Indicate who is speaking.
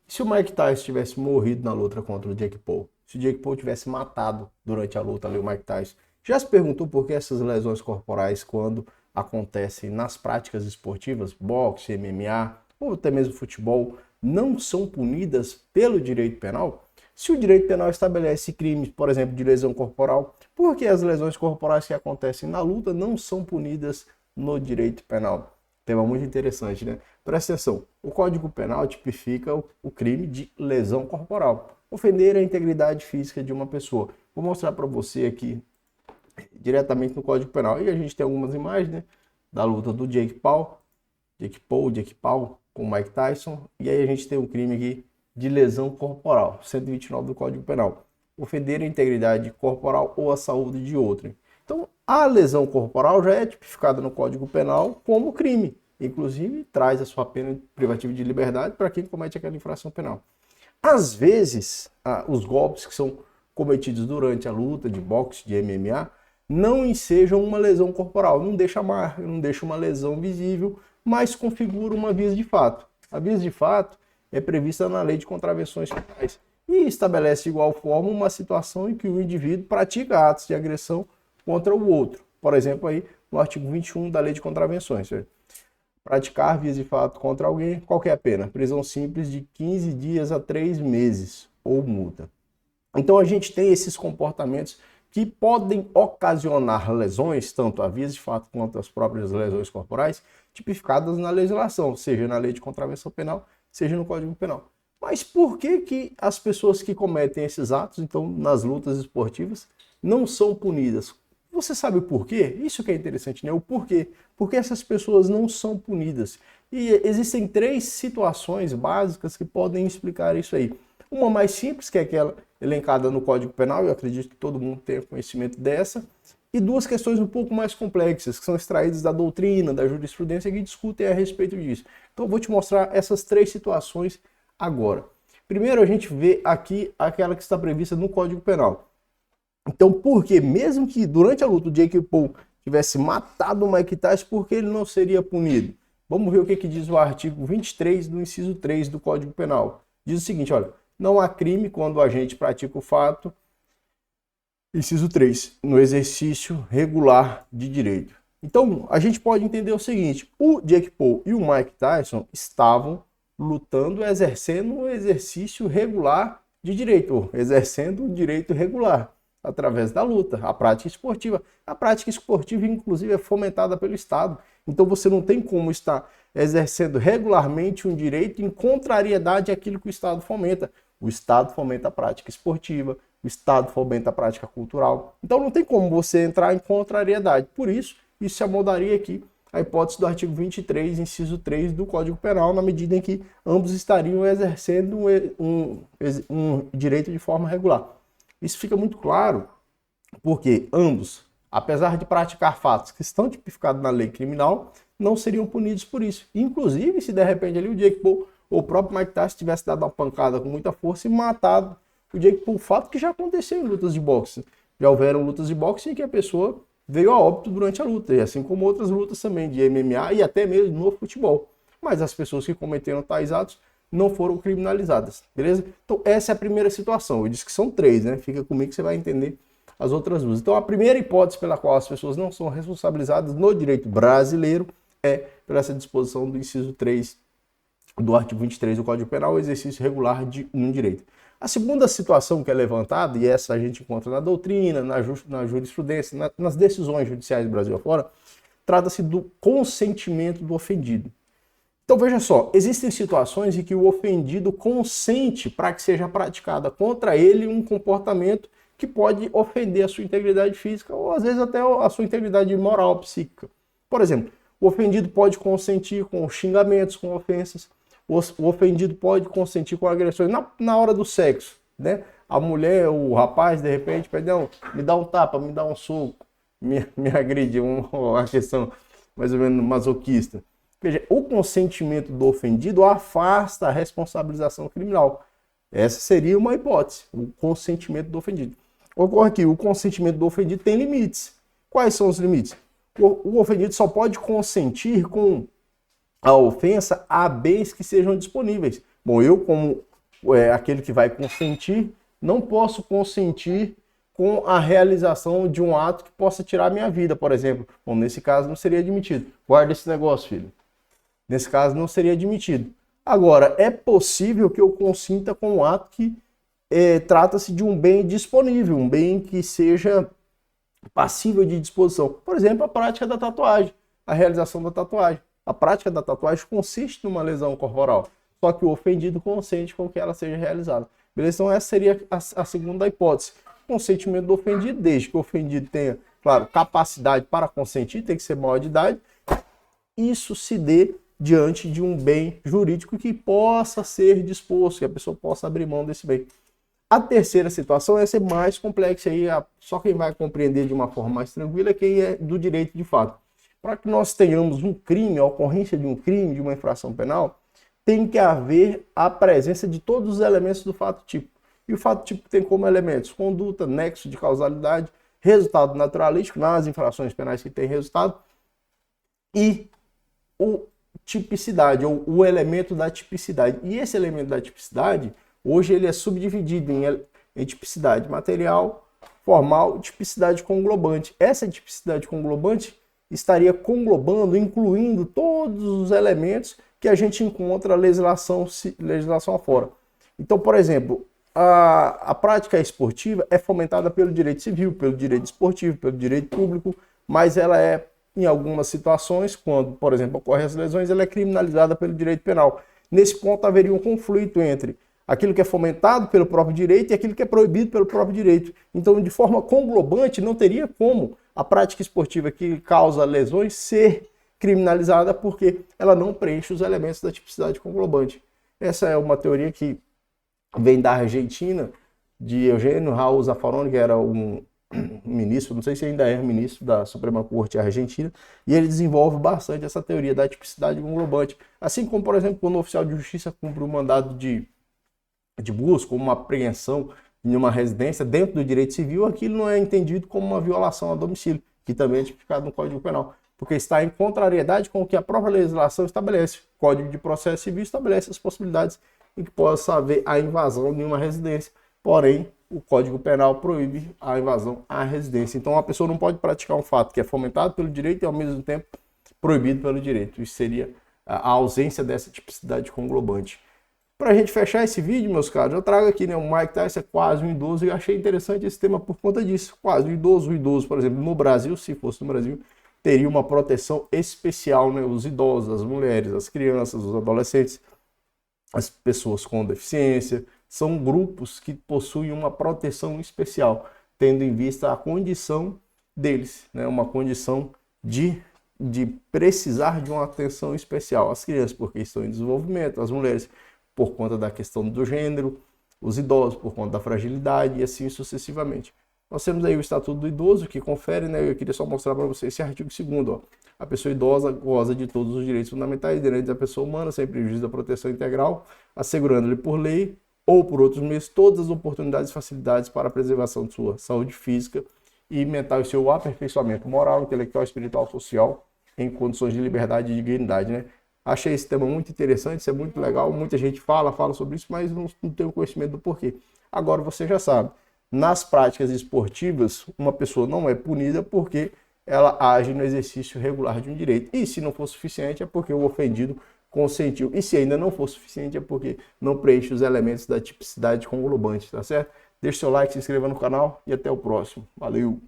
Speaker 1: Se o Mike Tyson tivesse morrido na luta contra o Jake Paul, se o Jake Paul tivesse matado durante a luta ali o Mike Tyson, já se perguntou por que essas lesões corporais, quando acontecem nas práticas esportivas, boxe, MMA ou até mesmo futebol, não são punidas pelo direito penal? Se o direito penal estabelece crimes, por exemplo, de lesão corporal, por que as lesões corporais que acontecem na luta não são punidas no direito penal? Tema muito interessante, né? Presta atenção, o Código Penal tipifica o crime de lesão corporal, ofender a integridade física de uma pessoa. Vou mostrar para você aqui diretamente no Código Penal. E a gente tem algumas imagens, né, da luta do Jake Paul com o Mike Tyson. E aí a gente tem um crime aqui de lesão corporal, 129 do Código Penal. Ofender a integridade corporal ou a saúde de outrem. Então, a lesão corporal já é tipificada no Código Penal como crime. Inclusive, traz a sua pena privativa de liberdade para quem comete aquela infração penal. Às vezes, os golpes que são cometidos durante a luta de boxe, de MMA, não ensejam uma lesão corporal, não deixa marca, não deixa uma lesão visível, mas configura uma vias de fato. A vias de fato é prevista na Lei de Contravenções Penais e estabelece de igual forma uma situação em que o indivíduo pratica atos de agressão contra o outro. Por exemplo, aí no artigo 21 da Lei de Contravenções. Praticar vias de fato contra alguém, qual que é a pena? Prisão simples de 15 dias a 3 meses ou multa. Então a gente tem esses comportamentos que podem ocasionar lesões, tanto a vias de fato quanto as próprias lesões corporais, tipificadas na legislação, seja na Lei de Contravenção Penal, seja no Código Penal. Mas por que que as pessoas que cometem esses atos, então nas lutas esportivas, não são punidas? Você sabe o porquê? Isso que é interessante, né? O porquê. Por que essas pessoas não são punidas? E existem três situações básicas que podem explicar isso aí. Uma mais simples, que é aquela elencada no Código Penal, eu acredito que todo mundo tenha conhecimento dessa, e duas questões um pouco mais complexas, que são extraídas da doutrina, da jurisprudência, que discutem a respeito disso. Então eu vou te mostrar essas três situações agora. Primeiro a gente vê aqui aquela que está prevista no Código Penal. Então, por que, mesmo que durante a luta o Jake Paul tivesse matado o Mike Tyson, por que ele não seria punido? Vamos ver o que diz o artigo 23 do inciso 3 do Código Penal. Diz o seguinte, olha, não há crime quando o agente pratica o fato, inciso 3, no exercício regular de direito. Então, a gente pode entender o seguinte, o Jake Paul e o Mike Tyson estavam lutando, exercendo um exercício regular de direito, ou exercendo um direito regular, através da luta, a prática esportiva. A prática esportiva, inclusive, é fomentada pelo Estado. Então você não tem como estar exercendo regularmente um direito em contrariedade àquilo que o Estado fomenta. O Estado fomenta a prática esportiva, o Estado fomenta a prática cultural. Então não tem como você entrar em contrariedade. Por isso, isso se amoldaria aqui a hipótese do artigo 23, inciso 3 do Código Penal, na medida em que ambos estariam exercendo um direito de forma regular. Isso fica muito claro porque ambos, apesar de praticar fatos que estão tipificados na lei criminal, não seriam punidos por isso. Inclusive, se de repente ali o Jake Paul ou o próprio Mike Tyson tivesse dado uma pancada com muita força e matado o Jake Paul, fato que já aconteceu em lutas de boxe. Já houveram lutas de boxe em que a pessoa veio a óbito durante a luta, e assim como outras lutas também de MMA e até mesmo no futebol. Mas as pessoas que cometeram tais atos não foram criminalizadas, beleza? Então essa é a primeira situação. Eu disse que são três, né? Fica comigo que você vai entender as outras duas. Então a primeira hipótese pela qual as pessoas não são responsabilizadas no direito brasileiro é por essa disposição do inciso 3 do artigo 23 do Código Penal, o exercício regular de um direito. A segunda situação que é levantada, e essa a gente encontra na doutrina, na jurisprudência, nas decisões judiciais do Brasil afora, trata-se do consentimento do ofendido. Então veja só, existem situações em que o ofendido consente para que seja praticada contra ele um comportamento que pode ofender a sua integridade física ou às vezes até a sua integridade moral, psíquica. Por exemplo, o ofendido pode consentir com xingamentos, com ofensas, o ofendido pode consentir com agressões na hora do sexo, né? A mulher, o rapaz, de repente, pede, não, me dá um tapa, me dá um soco, me agride, uma questão mais ou menos masoquista. Veja, o consentimento do ofendido afasta a responsabilização criminal. Essa seria uma hipótese, o consentimento do ofendido. Ocorre que o consentimento do ofendido tem limites. Quais são os limites? O ofendido só pode consentir com a ofensa a bens que sejam disponíveis. Bom, eu como aquele que vai consentir, não posso consentir com a realização de um ato que possa tirar a minha vida, por exemplo. Bom, nesse caso não seria admitido. Guarda esse negócio, filho. Nesse caso não seria admitido. Agora, é possível que eu consinta com um ato que trata-se de um bem disponível, um bem que seja passível de disposição. Por exemplo, a prática da tatuagem, a realização da tatuagem. A prática da tatuagem consiste numa lesão corporal, só que o ofendido consente com que ela seja realizada. Beleza? Então essa seria a segunda hipótese. Consentimento do ofendido, desde que o ofendido tenha, claro, capacidade para consentir, tem que ser maior de idade, isso se dê diante de um bem jurídico que possa ser disposto, que a pessoa possa abrir mão desse bem. A terceira situação é ser mais complexa, aí só quem vai compreender de uma forma mais tranquila é quem é do direito de fato. Para que nós tenhamos um crime, a ocorrência de um crime, de uma infração penal, tem que haver a presença de todos os elementos do fato típico. E o fato típico tem como elementos conduta, nexo de causalidade, resultado naturalístico nas infrações penais que tem resultado e o tipicidade, ou o elemento da tipicidade. E esse elemento da tipicidade, hoje ele é subdividido em tipicidade material, formal e tipicidade conglobante. Essa tipicidade conglobante estaria conglobando, incluindo todos os elementos que a gente encontra a legislação afora. Então, por exemplo, a prática esportiva é fomentada pelo direito civil, pelo direito esportivo, pelo direito público, mas ela é, em algumas situações, quando, por exemplo, ocorrem as lesões, ela é criminalizada pelo direito penal. Nesse ponto, haveria um conflito entre aquilo que é fomentado pelo próprio direito e aquilo que é proibido pelo próprio direito. Então, de forma conglobante, não teria como a prática esportiva que causa lesões ser criminalizada porque ela não preenche os elementos da tipicidade conglobante. Essa é uma teoria que vem da Argentina, de Eugênio Raul Zaffaroni, que era um ministro, não sei se ainda é ministro da Suprema Corte Argentina, e ele desenvolve bastante essa teoria da tipicidade conglobante. Assim como, por exemplo, quando o oficial de justiça cumpre um mandado de busca, uma apreensão em uma residência dentro do direito civil, aquilo não é entendido como uma violação a domicílio, que também é tipificado no Código Penal, porque está em contrariedade com o que a própria legislação estabelece. O Código de Processo Civil estabelece as possibilidades em que possa haver a invasão de uma residência, porém o Código Penal proíbe a invasão à residência. Então a pessoa não pode praticar um fato que é fomentado pelo direito e ao mesmo tempo proibido pelo direito. Isso seria a ausência dessa tipicidade conglobante. Para a gente fechar esse vídeo, meus caros, eu trago aqui, né, o Mike Tyson é quase um idoso e eu achei interessante esse tema por conta disso. Quase um idoso. O idoso, por exemplo, no Brasil, se fosse no Brasil, teria uma proteção especial, né? Os idosos, as mulheres, as crianças, os adolescentes, as pessoas com deficiência, são grupos que possuem uma proteção especial, tendo em vista a condição deles, né? Uma condição de precisar de uma atenção especial. As crianças, porque estão em desenvolvimento, as mulheres, por conta da questão do gênero, os idosos, por conta da fragilidade e assim sucessivamente. Nós temos aí o Estatuto do Idoso, que confere, né? Eu queria só mostrar para vocês esse artigo 2º, ó. A pessoa idosa goza de todos os direitos fundamentais, direitos da pessoa humana, sem prejuízo da proteção integral, assegurando-lhe por lei ou por outros meios todas as oportunidades e facilidades para a preservação de sua saúde física e mental e seu aperfeiçoamento moral, intelectual, espiritual, social, em condições de liberdade e dignidade, né? Achei esse tema muito interessante, isso é muito legal, muita gente fala sobre isso, mas não tem o conhecimento do porquê. Agora você já sabe, nas práticas esportivas, uma pessoa não é punida porque ela age no exercício regular de um direito. E se não for suficiente, é porque o ofendido consentiu. E se ainda não for suficiente, é porque não preenche os elementos da tipicidade conglobante, tá certo? Deixe seu like, se inscreva no canal e até o próximo. Valeu!